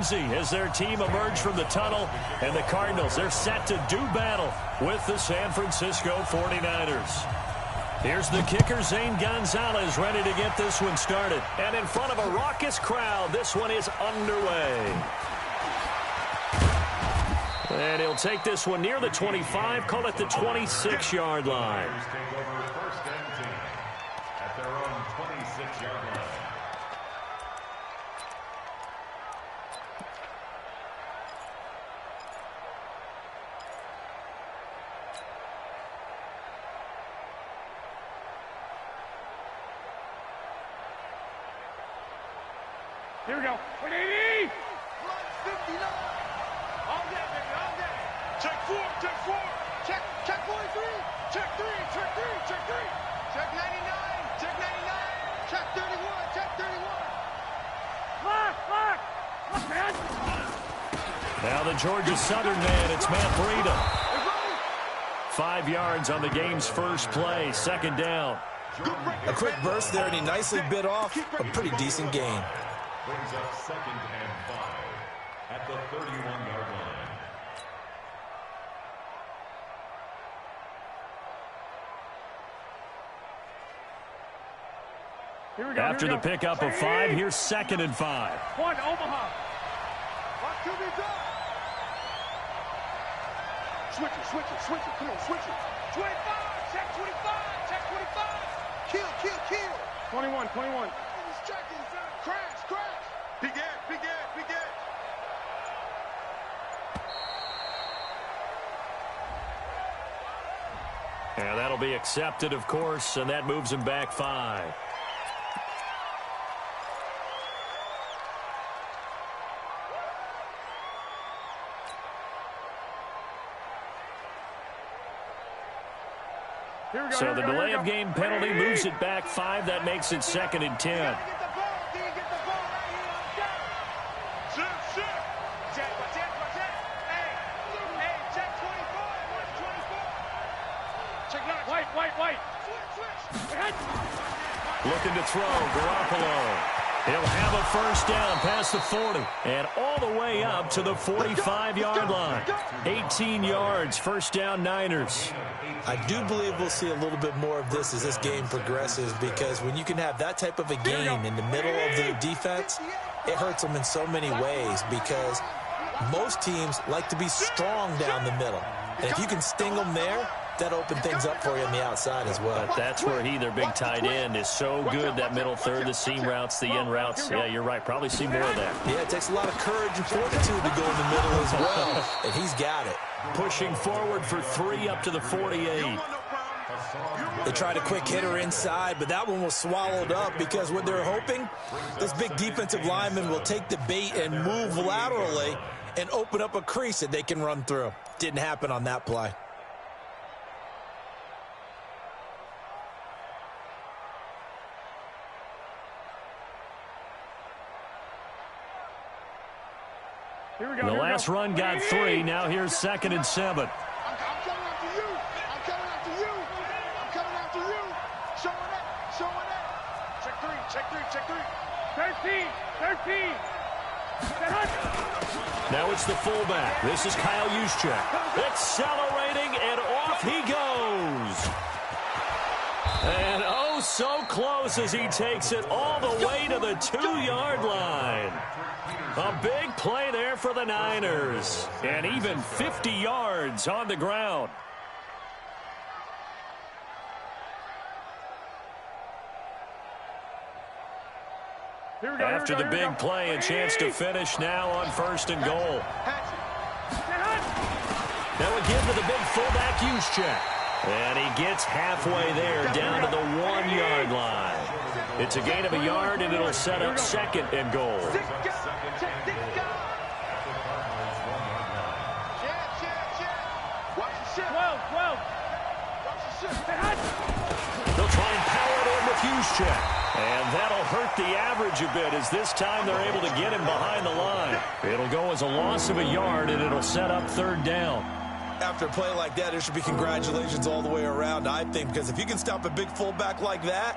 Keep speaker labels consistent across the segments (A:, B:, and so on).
A: As their team emerge from the tunnel, and the Cardinals, they're set to do battle with the San Francisco 49ers. Here's the kicker, Zane Gonzalez, ready to get this one started. And in front of a raucous crowd, this one is underway. And he'll take this one near the 25, call it the 26-yard line.
B: First and 10 at their own 26-yard line.
C: Here we go. 180!
D: 59! All day, baby, all day.
C: Check 4, check 4.
D: Check 43. Check 3, check 3, check 3. Check 99, check 99. Check 31, check 31.
C: Lock, man.
A: Now the Georgia Southern man, it's Matt Breida. 5 yards on the game's first play, second down.
E: A quick burst there, and he nicely bit off a pretty decent gain.
B: Brings up 2nd and 5 at the 31-yard line.
C: Here we go.
A: After the pickup of 5, here's 2nd and 5.
C: One, Omaha.
D: Watch QB's up. Switch it. Come on, switch it. 25, check 25, check 25. Kill.
C: 21.
D: He's checking. Crash. Big edge.
A: And that'll be accepted, of course, and that moves him back 5. So the delay of game penalty moves it back 5. That makes it 2nd and 10.
C: White.
A: Looking to throw, Garoppolo. He'll have a first down past the 40 and all the way up to the 45-yard line. 18 yards, first down Niners.
E: I do believe we'll see a little bit more of this as this game progresses, because when you can have that type of a game in the middle of the defense, it hurts them in so many ways, because most teams like to be strong down the middle. And if you can sting them there, that opens things up for you on the outside as well.
A: But that's where their big tight end, is so good, that middle third, the seam routes, the in routes. Yeah, you're right. Probably see more of that.
E: Yeah, it takes a lot of courage and fortitude to go in the middle as well, and he's got it.
A: Pushing forward for 3 up to the 48.
E: They tried a quick hitter inside, but that one was swallowed up, because what they're hoping, this big defensive lineman will take the bait and move laterally and open up a crease that they can run through. Didn't happen on that play.
A: The last run got 3. Now here's 2nd and 7.
D: I'm coming after you. Showing up. Check 3.
C: 13.
A: Now it's the fullback. This is Kyle Juszczyk. Accelerating, and off he goes. And oh, so close as he takes it all the way to the 2-yard line. A big play there for the Niners. And even 50 yards on the ground. After the big play, a chance to finish now on 1st and goal. Now again to the big fullback, Juszczyk. And he gets halfway there, down to the 1-yard line. It's a gain of a yard, and it'll set up 2nd and goal. They'll try and power it in with Juszczyk. And that'll hurt the average a bit, as this time they're able to get him behind the line. It'll go as a loss of a yard, and it'll set up 3rd down.
E: After a play like that, there should be congratulations all the way around, I think, because if you can stop a big fullback like that,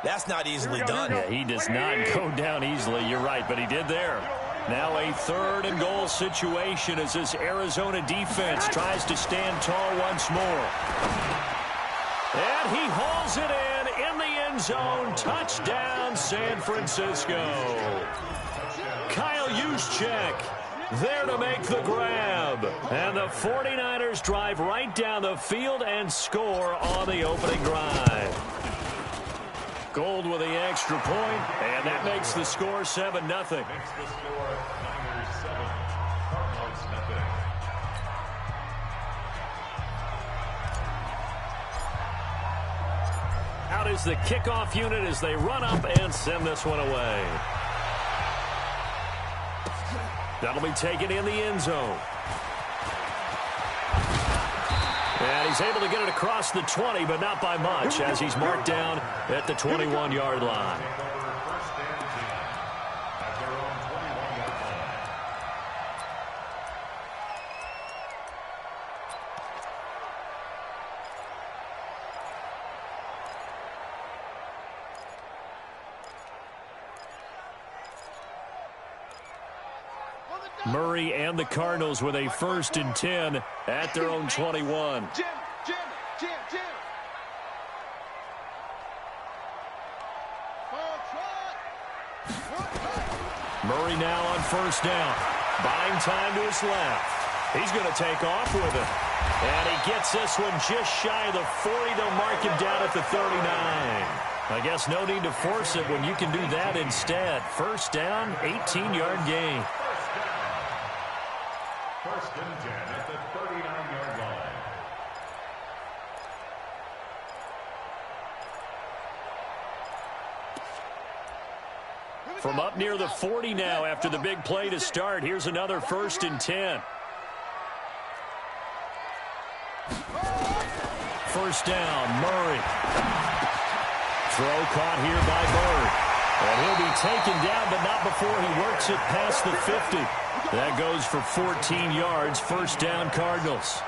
E: that's not easily done.
A: Yeah, he does not go down easily. You're right, but he did there. Now a 3rd and goal situation as this Arizona defense tries to stand tall once more. And he hauls it in the end zone. Touchdown, San Francisco. Kyle Juszczyk there to make the grab. And the 49ers drive right down the field and score on the opening drive. Gold with the extra point, and that makes the score 7-0.
B: Makes the score Niners 7, Cardinals nothing.
A: Out is the kickoff unit as they run up and send this one away. That'll be taken in the end zone. And he's able to get it across the 20, but not by much, as he's marked down at the 21-yard line. Murray and the Cardinals with a 1st and 10 at their own 21. Murray now on 1st down. Buying time to his left. He's going to take off with it. And he gets this one just shy of the 40. They'll mark him down at the 39. I guess no need to force it when you can do that instead. 1st down, 18-yard gain.
B: 1st and 10 at the 39-yard line.
A: From up near the 40 now after the big play to start. Here's another 1st and 10. 1st down, Murray. Throw caught here by Bird. And he'll be taken down, but not before he works it past the 50. That goes for 14 yards. 1st down, Cardinals.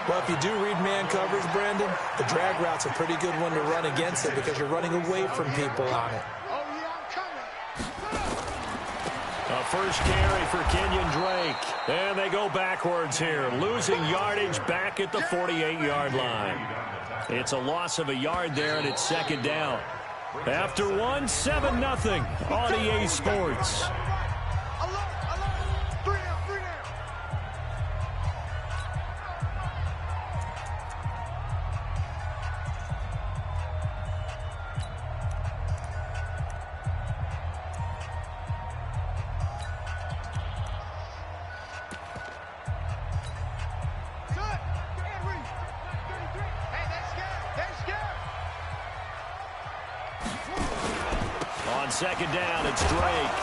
E: Well, if you do read man coverage, Brandon, the drag route's a pretty good one to run against it because you're running away from people on it.
A: A 1st carry for Kenyon Drake. And they go backwards here, losing yardage back at the 48-yard line. It's a loss of a yard there, and it's 2nd down. After 1, 7-0 on EA Sports. On 2nd down, it's Drake.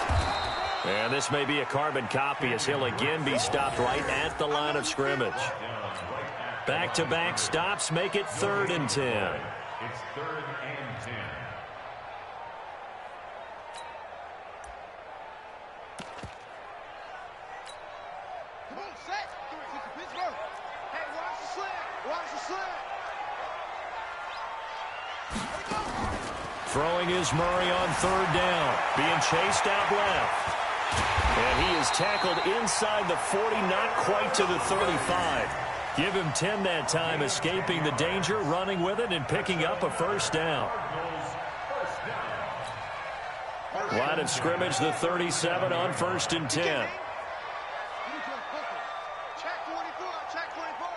A: And this may be a carbon copy as he'll again be stopped right at the line of scrimmage. Back-to-back stops make it 3rd and 10.
B: It's 3rd and 10.
D: Come on, set. Pittsburgh. Hey, watch the slant. Watch the slant.
A: Throwing is Murray on 3rd down. Being chased out left. And he is tackled inside the 40, not quite to the 35. Give him 10 that time, escaping the danger, running with it, and picking up a 1st down. Line of scrimmage, the 37 on 1st and 10.
D: Check 24. Check 24.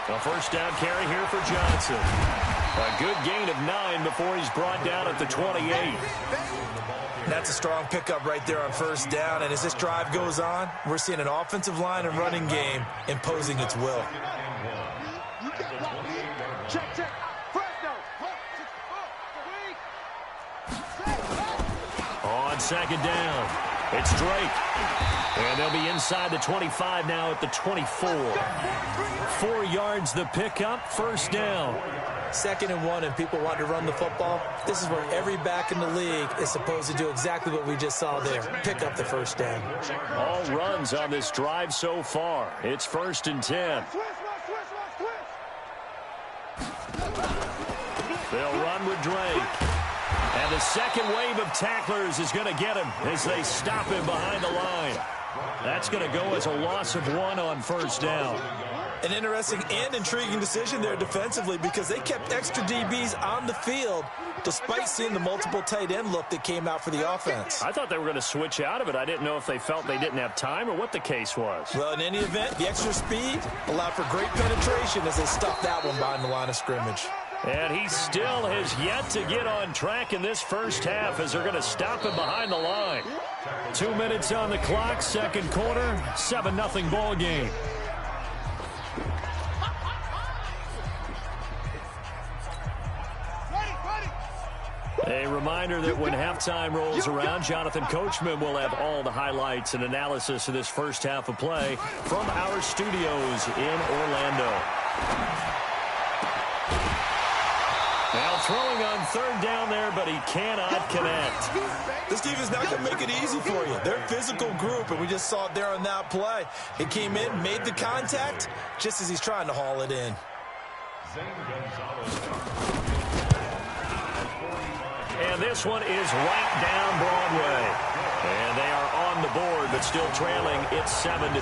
A: A 1st down carry here for Johnson. A good gain of 9 before he's brought down at the 28.
E: That's a strong pickup right there on 1st down. And as this drive goes on, we're seeing an offensive line and running game imposing its will.
D: Check.
A: On 2nd down, it's Drake. And they'll be inside the 25 now at the 24. 4 yards the pickup, 1st down.
E: 2nd and 1, and people want to run the football. This is where every back in the league is supposed to do exactly what we just saw there. Pick up the 1st down.
A: All runs on this drive so far. It's 1st and 10. They'll run with Drake. And the second wave of tacklers is going to get him as they stop him behind the line. That's going to go as a loss of 1 on first down.
E: An interesting and intriguing decision there defensively because they kept extra DBs on the field despite seeing the multiple tight end look that came out for the offense.
A: I thought they were going to switch out of it. I didn't know if they felt they didn't have time or what the case was.
E: Well, in any event, the extra speed allowed for great penetration as they stuffed that one behind the line of scrimmage.
A: And he still has yet to get on track in this first half as they're going to stop him behind the line. 2 minutes on the clock, second quarter, 7-0 ball game. A reminder that when halftime rolls around, Jonathan Coachman will have all the highlights and analysis of this first half of play from our studios in Orlando. Now throwing on third down there, but he cannot connect.
E: This defense is not going to make it easy for you. They're a physical group, and we just saw it there on that play. He came in, made the contact, just as he's trying to haul it in.
A: And this one is right down Broadway. And they are on the board, but still trailing. It's 7-3.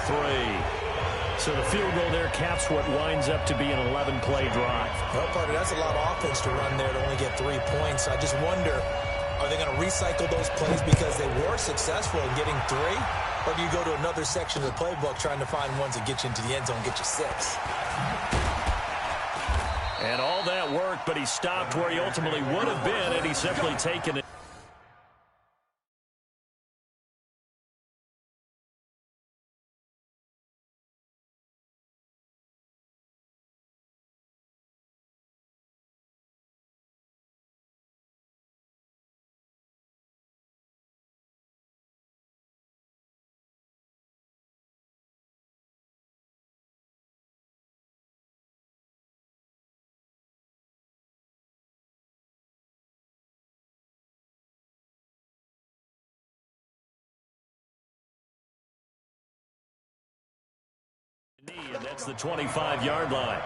A: So the field goal there caps what winds up to be an 11-play drive.
E: Well, partner, that's a lot of offense to run there to only get 3 points. I just wonder, are they going to recycle those plays because they were successful in getting 3? Or do you go to another section of the playbook trying to find ones that get you into the end zone and get you 6?
A: And all that worked, but he stopped where he ultimately would have been, and he's simply taken it. And that's the 25-yard line.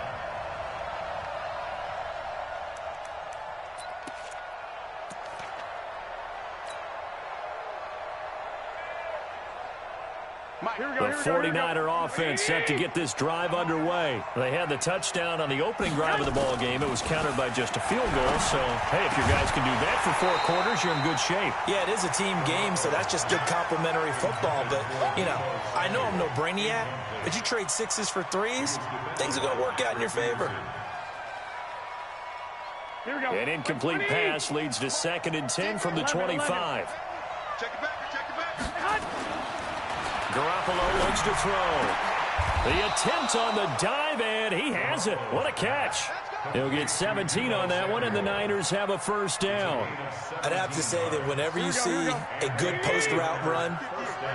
A: The 49er offense set to get this drive underway. They had the touchdown on the opening drive of the ball game. It was countered by just a field goal. So, hey, if your guys can do that for 4 quarters, you're in good shape.
E: Yeah, it is a team game, so that's just good complimentary football. But, you know, I know I'm no brainiac, but you trade 6s for 3s, things are going to work out in your favor.
C: Here we go.
A: An incomplete pass leads to 2nd and 10 from the 25.
D: Check it back, check it back.
A: Garoppolo looks to throw. The attempt on the dive, and he has it. What a catch. He'll get 17 on that one, and the Niners have a first down.
E: I'd have to say that whenever you see a good post route run,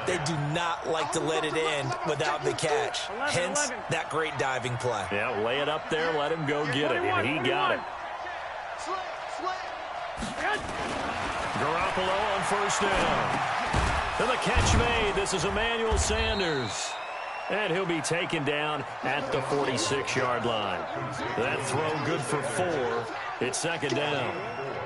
E: they do not like to let it end without the catch. Hence, that great diving play.
A: Yeah, lay it up there, let him go get it, and he got it. Garoppolo on first down. And the catch made. This is Emmanuel Sanders. And he'll be taken down at the 46-yard line. That throw good for 4. It's 2nd down.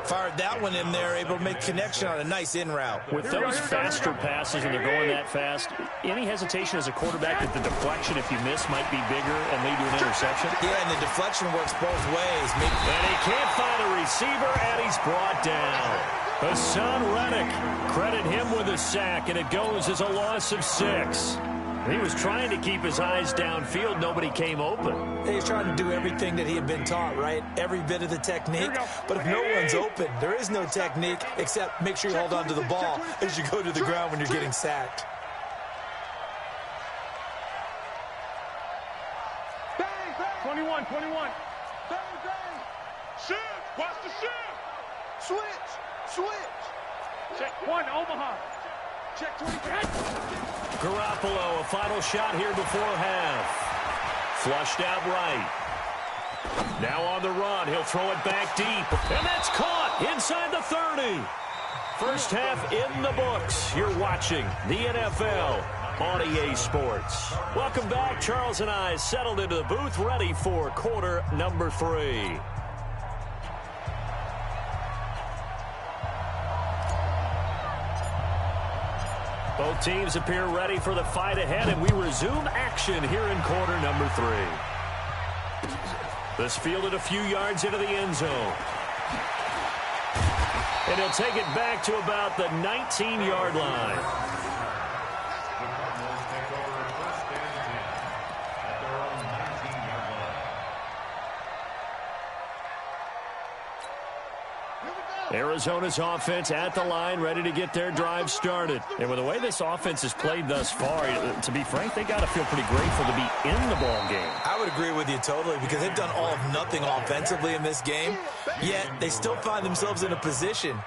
E: Fired that one in there, able to make connection on a nice in route.
A: With those faster passes and they're going that fast, any hesitation as a quarterback that the deflection, if you miss, might be bigger and lead to an interception?
E: Yeah, and the deflection works both ways.
A: And he can't find a receiver, and he's brought down. Hassan Reddick, credit him with a sack, and it goes as a loss of 6. He was trying to keep his eyes downfield. Nobody came open.
E: He's trying to do everything that he had been taught, right? Every bit of the technique. But if no one's open, there is no technique except make sure you hold on to the ball as you go to the ground when you're getting sacked.
D: Bang, bang.
C: 21.
D: Bang, bang. Shift. Watch the shift. Switch.
C: Check 1, Omaha.
D: Check 20.
A: Garoppolo, a final shot here before half. Flushed out right. Now on the run. He'll throw it back deep. And that's caught inside the 30. First half in the books. You're watching the NFL on EA Sports. Welcome back. Charles and I settled into the booth, ready for quarter number 3. Both teams appear ready for the fight ahead, and we resume action here in quarter number 3. This fielded a few yards into the end zone. And he'll take it back to about the 19-yard line. Arizona's offense at the line, ready to get their drive started. And with the way this offense has played thus far, to be frank, they got to feel pretty grateful to be in the ball game.
E: I would agree with you totally, because they've done all of nothing offensively in this game, yet they still find themselves in a position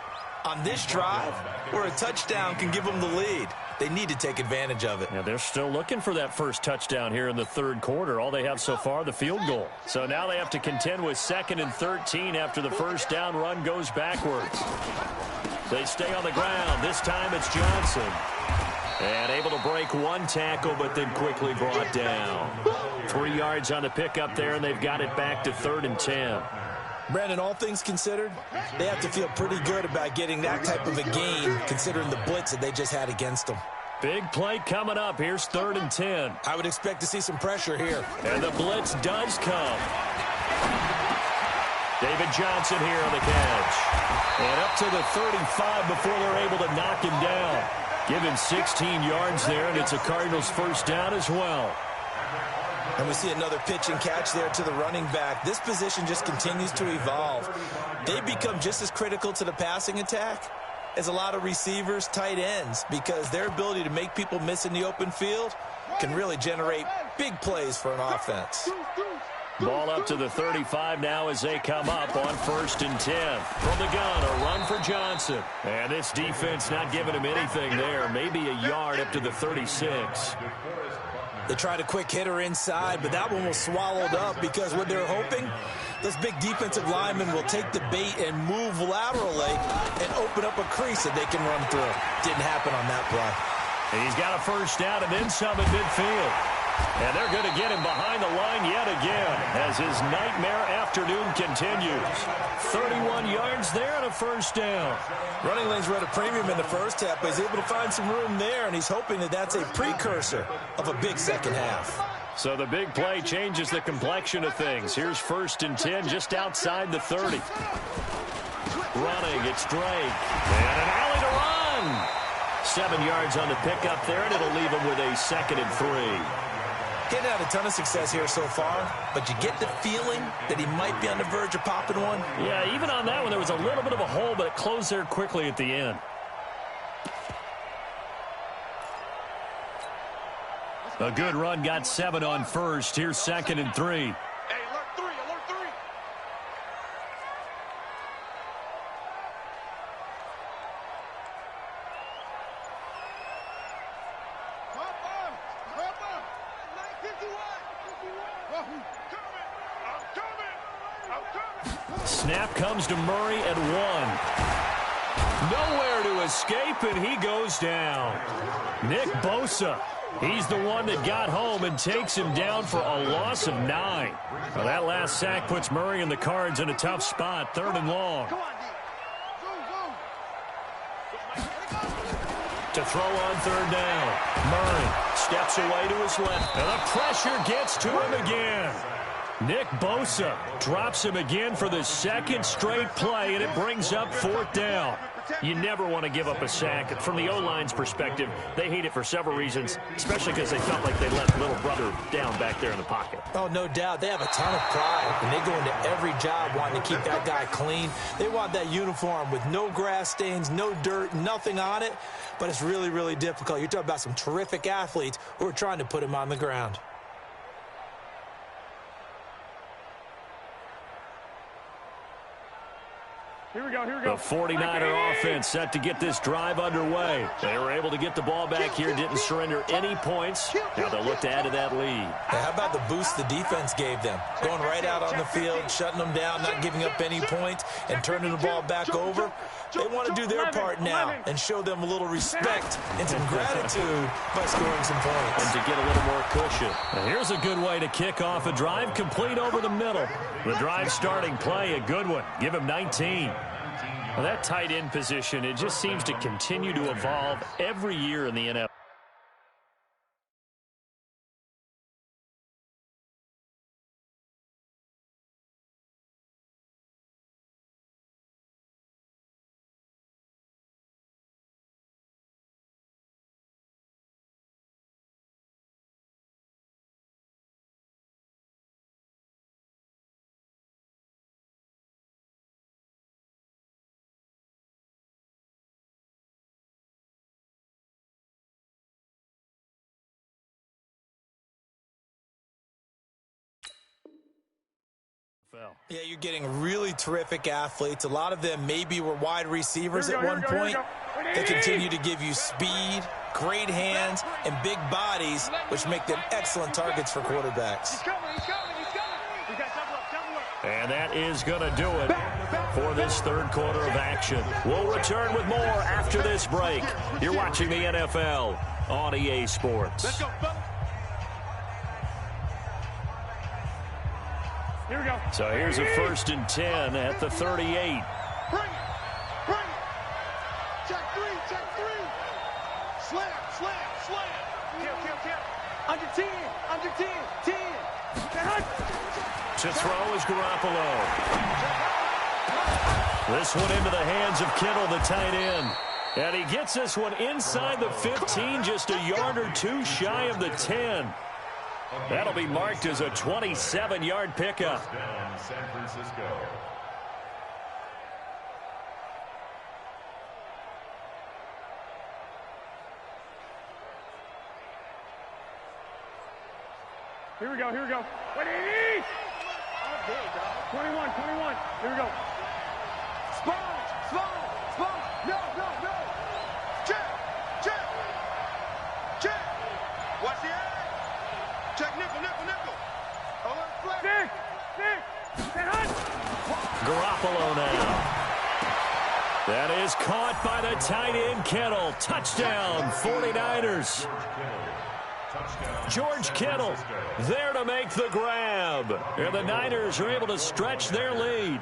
E: on this drive where a touchdown can give them the lead. They need to take advantage of it.
A: Yeah, they're still looking for that first touchdown here in the third quarter. All they have so far, the field goal. So now they have to contend with 2nd and 13 after the first down run goes backwards. They stay on the ground. This time it's Johnson. And able to break one tackle, but then quickly brought down. 3 yards on the pickup there, and they've got it back to 3rd and 10.
E: Brandon, all things considered, they have to feel pretty good about getting that type of a gain, considering the blitz that they just had against them.
A: Big play coming up. Here's 3rd and 10.
E: I would expect to see some pressure here.
A: And the blitz does come. David Johnson here on the catch. And up to the 35 before they're able to knock him down. Give him 16 yards there, and it's a Cardinals first down as well.
E: And we see another pitch and catch there to the running back. This position just continues to evolve. They become just as critical to the passing attack as a lot of receivers, tight ends, because their ability to make people miss in the open field can really generate big plays for an offense.
A: Ball up to the 35 now as they come up on 1st and 10. From the gun, a run for Johnson. And this defense not giving him anything there. Maybe a yard up to the 36.
E: They tried a quick hitter inside, but that one was swallowed up because what they're hoping, this big defensive lineman will take the bait and move laterally and open up a crease that they can run through. Didn't happen on that play.
A: And he's got a first down and then some in midfield. And they're going to get him behind the line yet again as his nightmare afternoon continues. 31 yards there and a first down.
E: Running lanes were at a premium in the first half, but he's able to find some room there, and he's hoping that that's a precursor of a big second half.
A: So the big play changes the complexion of things. Here's 1st and 10 just outside the 30. Running, it's Drake. And an alley to run. 7 yards on the pickup there, and it'll leave him with a 2nd and 3.
E: Getting had a ton of success here so far, but you get the feeling that he might be on the verge of popping one.
A: Yeah, even on that one, there was a little bit of a hole, but it closed there quickly at the end. A good run, got 7 on 1st. Here's 2nd and 3.
D: Hey, alert 3, alert 3.
A: Snap comes to Murray at 1. Nowhere to escape, and he goes down. Nick Bosa, he's the one that got home and takes him down for a loss of 9. Well, that last sack puts Murray and the Cards in a tough spot, 3rd and long. To throw on 3rd down. Murray steps away to his left, and the pressure gets to him again. Nick Bosa drops him again for the 2nd straight play, and it brings up 4th down. You never want to give up a sack. From the O-line's perspective, they hate it for several reasons, especially because they felt like they left little brother down back there in the pocket.
E: Oh, no doubt. They have a ton of pride, and they go into every job wanting to keep that guy clean. They want that uniform with no grass stains, no dirt, nothing on it, but it's really, really difficult. You're talking about some terrific athletes who are trying to put him on the ground.
C: Here we go, here we go.
A: The 49er offense set to get this drive underway. They were able to get the ball back here, didn't surrender any points. Now they'll look to add to that lead.
E: Hey, how about the boost the defense gave them? Going right out on the field, shutting them down, not giving up any points, and turning the ball back over. They want to do their part now and show them a little respect and some gratitude by scoring some points.
A: And to get a little more cushion. And here's a good way to kick off a drive, complete over the middle. The drive starting play, a good one. Give him 19.
F: Well, that tight end position, it just seems to continue to evolve every year in the NFL.
E: Yeah, you're getting really terrific athletes. A lot of them maybe were wide receivers at one point. They continue to give you speed, great hands, and big bodies, which make them excellent targets for quarterbacks.
C: He's coming, he's coming, he's coming. He's got double up.
A: And that is going to do it for this third quarter of action. We'll return with more after this break. You're watching the NFL on EA Sports.
D: Let's go, fellas.
C: Here we go.
A: So here's a 1st and 10 at the 38.
D: Bring it. Bring it. Check three, check three. Slam, slam, slam.
C: Kill. Under 10, under 10, 10.
A: To throw is Garoppolo. This one into the hands of Kittle, the tight end. And he gets this one inside the 15, just a yard or two shy of the 10. That'll be marked as a 27-yard pickup.
B: Down San Francisco.
C: Here we go, here we go. What it is? 21. Here we go.
D: Sponge. No. Check. Watch the eye. Check nickel.
C: Six.
A: Garoppolo now. That is caught by the tight end, Kittle. Touchdown, 49ers. George Kittle there to make the grab. And the Niners are able to stretch their lead.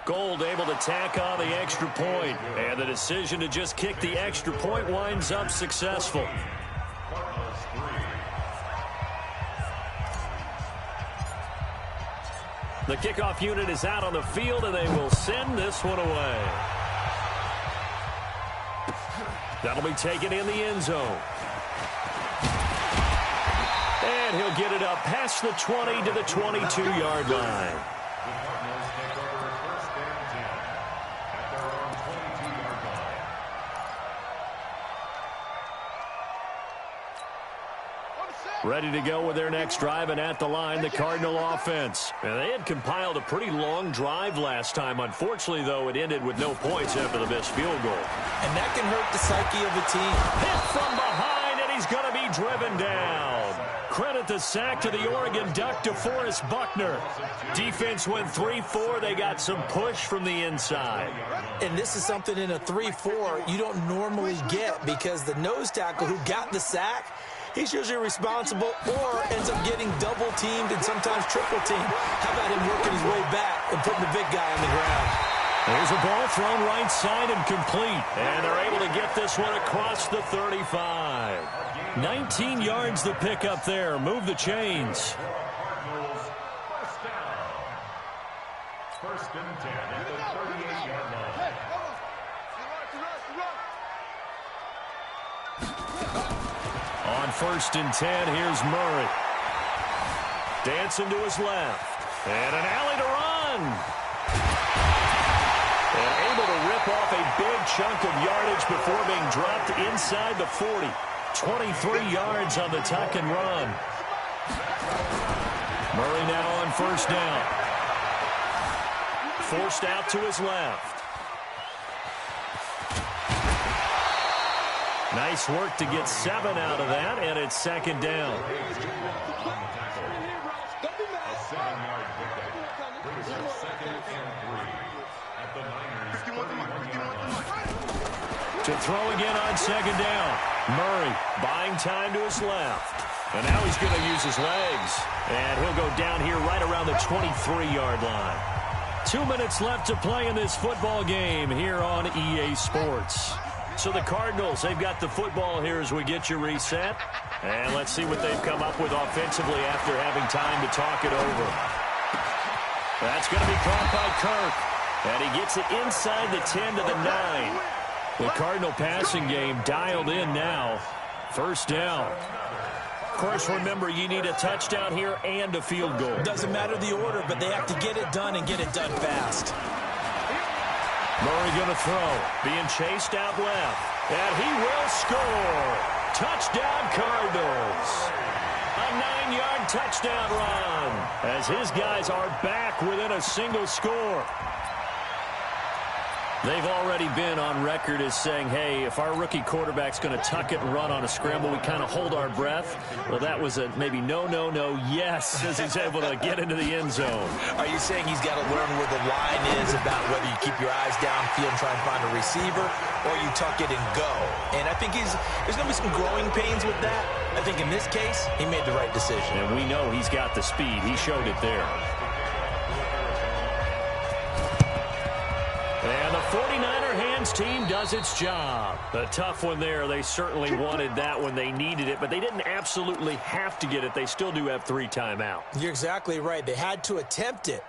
A: Gold able to tack on the extra point. And the decision to just kick the extra point winds up successful. The kickoff unit is out on the field, and they will send this one away. That'll be taken in the end zone. And he'll get it up past the 20 to the 22-yard line. Ready to go with their next drive, and at the line, the Cardinal offense. And they had compiled a pretty long drive last time. Unfortunately, though, it ended with no points after the missed field goal.
E: And that can hurt the psyche of a team.
A: Hit from behind, and he's going to be driven down. Credit the sack to the Oregon Duck, DeForest Buckner. Defense went 3-4. They got some push from the inside.
E: And this is something in a 3-4 you don't normally get, because the nose tackle who got the sack, he's usually responsible or ends up getting double-teamed and sometimes triple-teamed. How about him working his way back and putting the big guy on the ground?
A: There's a ball thrown right side and complete. And they're able to get this one across the 35. 19 yards the pick up there. Move the chains.
B: First and 10 at the 38-yard line.
A: On 1st and 10, here's Murray. Dancing to his left. And an alley to run. And able to rip off a big chunk of yardage before being dropped inside the 40. 23 yards on the tuck and run. Murray now on first down. Forced out to his left. Nice work to get 7 out of that, and it's second down.
B: A 7-yard pickup brings up 2nd and 3 at the Niners' 31-yard line.
A: To throw again on second down. Murray buying time to his left. And now he's going to use his legs. And he'll go down here right around the 23-yard line. 2 minutes left to play in this football game here on EA Sports. So the Cardinals, they've got the football here as we get you reset. And let's see what they've come up with offensively after having time to talk it over. That's going to be caught by Kirk. And he gets it inside the 10 to the 9. The Cardinal passing game dialed in now. First down. Of course, remember, you need a touchdown here and a field goal.
E: Doesn't matter the order, but they have to get it done and get it done fast.
A: Murray going to throw. Being chased out left. And he will score. Touchdown, Cardinals. A 9-yard touchdown run as his guys are back within a single score. They've already been on record as saying, hey, if our rookie quarterback's going to tuck it and run on a scramble, we kind of hold our breath. Well, that was a maybe no, yes, as he's able to get into the end zone.
E: Are you saying he's got to learn where the line is about whether you keep your eyes downfield and try and find a receiver or you tuck it and go? And I think there's going to be some growing pains with that. I think in this case, he made the right decision.
A: And we know he's got the speed. He showed it there. And the 49er hands team does its job. A tough one there. They certainly wanted that when they needed it, but they didn't absolutely have to get it. They still do have 3 timeouts.
E: You're exactly right. They had to attempt it.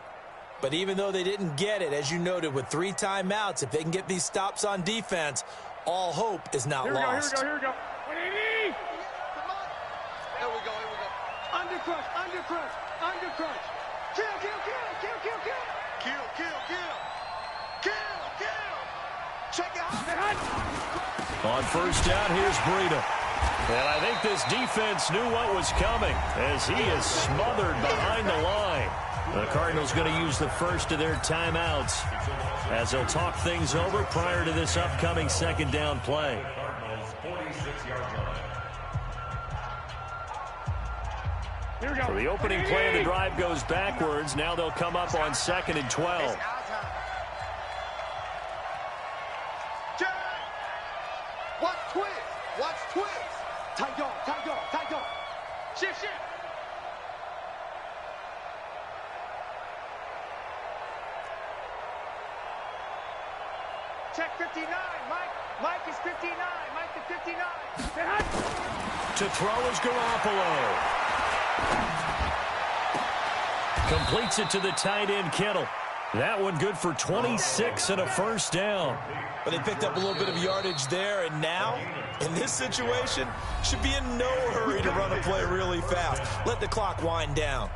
E: But even though they didn't get it, as you noted, with 3 timeouts, if they can get these stops on defense, all hope is not lost.
D: Here we go. What do you need? Here we go. Under crunch. Kill. Check it out.
A: On first down, here's Breida. And I think this defense knew what was coming as he is smothered behind the line. The Cardinals going to use the first of their timeouts as they'll talk things over prior to this upcoming second down play. So the opening play of the drive goes backwards. Now they'll come up on 2nd and 12.
D: Watch twist. Tight dog. Shift. Check 59, Mike. Mike is 59. Mike to 59.
A: To throw is Garoppolo. Completes it to the tight end, Kittle. That one good for 26 and a first down.
E: But they picked up a little bit of yardage there, and now, in this situation, should be in no hurry to run a play really fast. Let the clock wind down.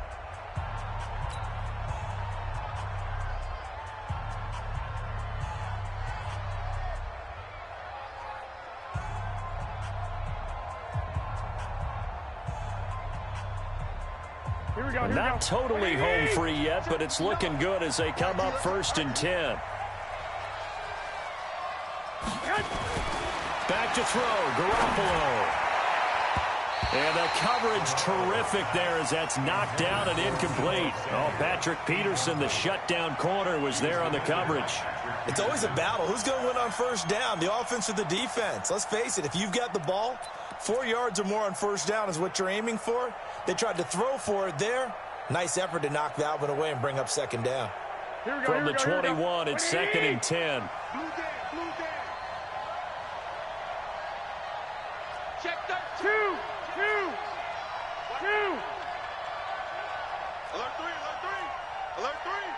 A: Not totally home free yet, but it's looking good as they come up 1st and 10. Back to throw, Garoppolo. And the coverage terrific there as that's knocked down and incomplete. Oh, Patrick Peterson, the shutdown corner, was there on the coverage.
E: It's always a battle. Who's going to win on first down, the offense or the defense? Let's face it, if you've got the ball, 4 yards or more on first down is what you're aiming for. They tried to throw for it there. Nice effort to knock that one away and bring up second down.
A: From the 21, it's 2nd and 10.
D: Blue down. Check that. Two. Alert three.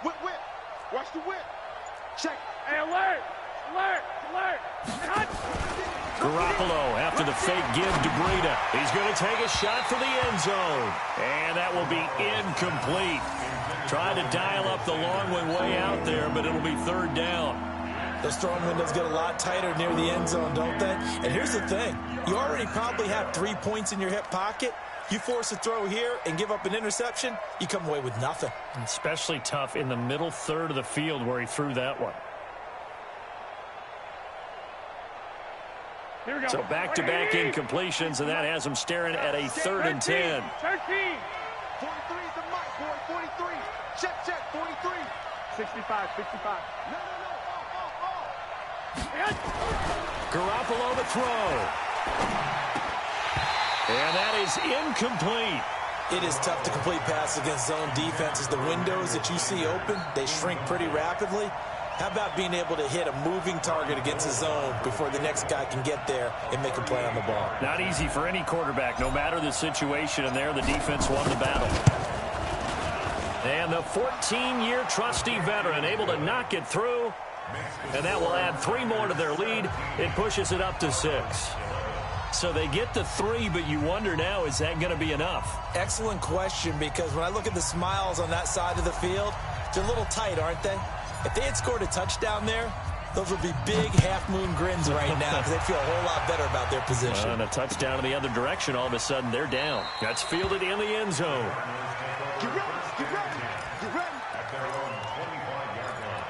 D: Whip. Watch the whip. Check. Hey, alert.
A: Garoppolo after the fake give to Breida. He's going to take a shot for the end zone. And that will be incomplete. Trying to dial up the long way out there, but it'll be 3rd down.
E: Those throwing windows get a lot tighter near the end zone, don't they? And here's the thing. You already probably have 3 points in your hip pocket. You force a throw here and give up an interception, you come away with nothing.
F: Especially tough in the middle third of the field where he threw that one.
C: Here we go.
F: So back-to-back incompletions, and that has him staring at a 3rd and 10.
C: 13.
D: 43 is the mark, boy. 43. Check, check. 43.
C: 65, 65.
D: No.
F: Garoppolo to throw. And that is incomplete.
E: It is tough to complete passes against zone defenses. The windows that you see open, they shrink pretty rapidly. How about being able to hit a moving target against a zone before the next guy can get there and make a play on the ball?
F: Not easy for any quarterback, no matter the situation, and there the defense won the battle. And the 14-year trusty veteran able to knock it through, and that will add 3 more to their lead. It pushes it up to 6. So they get the 3, but you wonder now, is that going to be enough?
E: Excellent question, because when I look at the smiles on that side of the field, they're a little tight, aren't they? If they had scored a touchdown there, those would be big half-moon grins right now because they feel a whole lot better about their position.
F: And a touchdown in the other direction, all of a sudden they're down. That's fielded in the end zone.
D: Get ready. Get ready. Get ready.
B: At their own 25-yard line.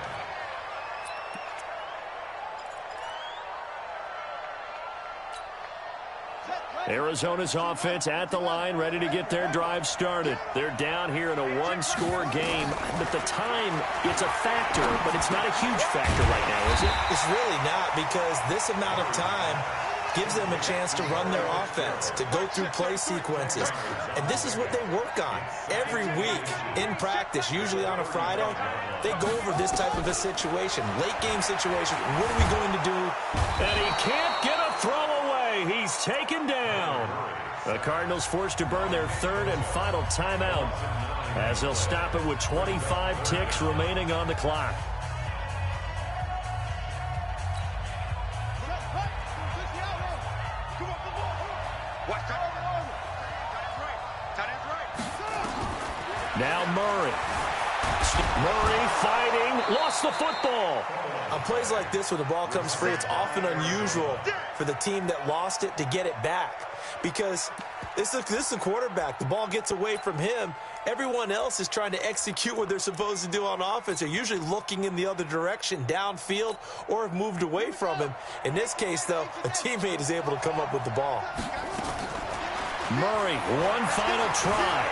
F: Arizona's offense at the line, ready to get their drive started. They're down here in a 1-score game, but the time, it's a factor, but it's not a huge factor right now, is it?
E: It's really not, because this amount of time gives them a chance to run their offense, to go through play sequences. And this is what they work on every week in practice, usually on a Friday. They go over this type of a situation, late-game situation. What are we going to do?
F: And he can't get a throw away. He's taken down. The Cardinals forced to burn their 3rd and final timeout as they'll stop it with 25 ticks remaining on the clock. Now Murray. Murray fighting, lost the football.
E: On plays like this where the ball comes free, it's often unusual for the team that lost it to get it back, because this is a quarterback. The ball gets away from him. Everyone else is trying to execute what they're supposed to do on offense. They're usually looking in the other direction, downfield, or have moved away from him. In this case, though, a teammate is able to come up with the ball.
F: Murray, one final try.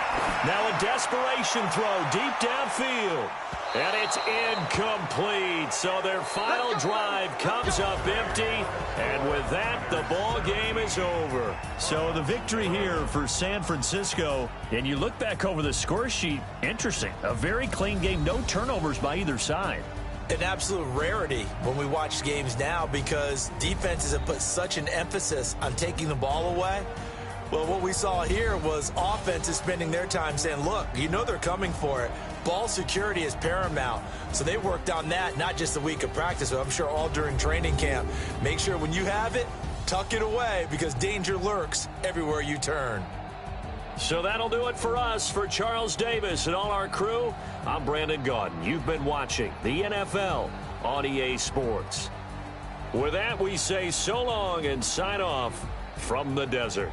F: Now a desperation throw deep downfield. And it's incomplete. So their final drive comes up empty. And with that, the ball game is over. So the victory here for San Francisco. And you look back over the score sheet, interesting. A very clean game, no turnovers by either side.
E: An absolute rarity when we watch games now, because defenses have put such an emphasis on taking the ball away. Well, what we saw here was offenses spending their time saying, look, you know they're coming for it. Ball security is paramount. So they worked on that, not just a week of practice, but I'm sure all during training camp. Make sure when you have it, tuck it away, because danger lurks everywhere you turn.
F: So that'll do it for us. For Charles Davis and all our crew, I'm Brandon Gaudin. You've been watching the NFL on EA Sports. With that, we say so long and sign off from the desert.